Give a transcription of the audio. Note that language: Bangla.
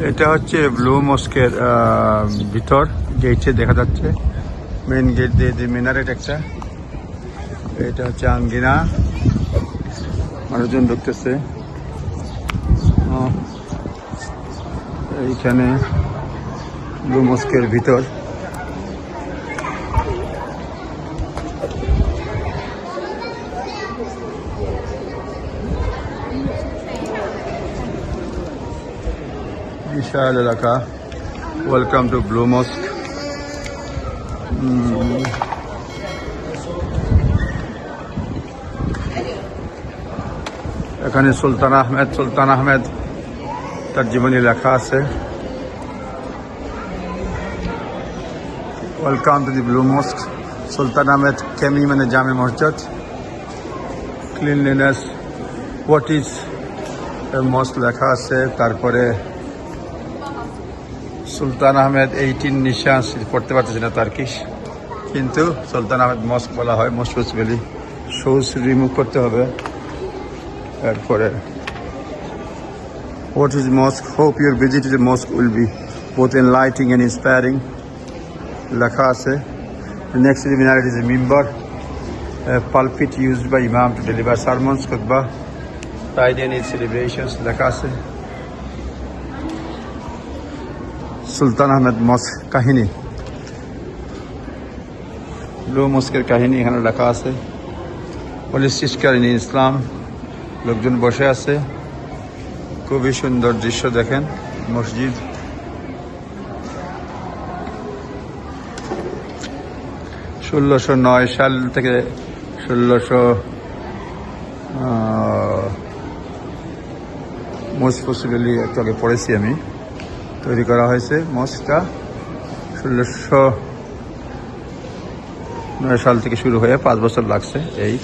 এটা হচ্ছে ব্লু মস্কের ভিতর গেটে দেখা যাচ্ছে, মেইন গেট দিয়ে যে মিনারেট একটা। এটা হচ্ছে আঙ্গিনা, মানুষজন ঢুকতেছে। এইখানে ব্লু মস্কের ভিতর বিশাল এলাকা। Welcome to blue mosque. এখানে সুলতান আহমেদ তার জীবনী লেখা আছে। Welcome to the blue mosque. Sultan Ahmed কেমি মানে জামে মসজিদ। ক্লিনলিনেস, হোয়াট ইজ মস্ক লেখা আছে। তারপরে সুলতান আহমেদ 18 নিশান পড়তে পারতেছি না তার্কিশ, কিন্তু সুলতান আহমেদ মস্ক বলা হয়। মোস্ট পসিবলি শুজ রিমুভ করতে হবে। এরপরে what is mosque, hope your visit to the mosque will be both enlightening and inspiring লেখা আছে। Next is minaret is a minbar, pulpit used by imam to deliver sermons, khutbah, Friday and its celebrations লেখা আছে। সুলতান আহমেদ মস্ক কাহিনী, ব্লু মস্কের কাহিনী এখানে লেখা আছে। পলিসিস্কার ইন ইসলাম, লোকজন বসে আছে। খুবই সুন্দর দৃশ্য দেখেন। মসজিদ 1609 সাল থেকে 1600 মোস্ট পসিবলি একটু আগে পড়েছি আমি। তৈরি করা হয়েছে মস্কটা 1609 সাল থেকে শুরু হয়ে 5 বছর লাগছে এই।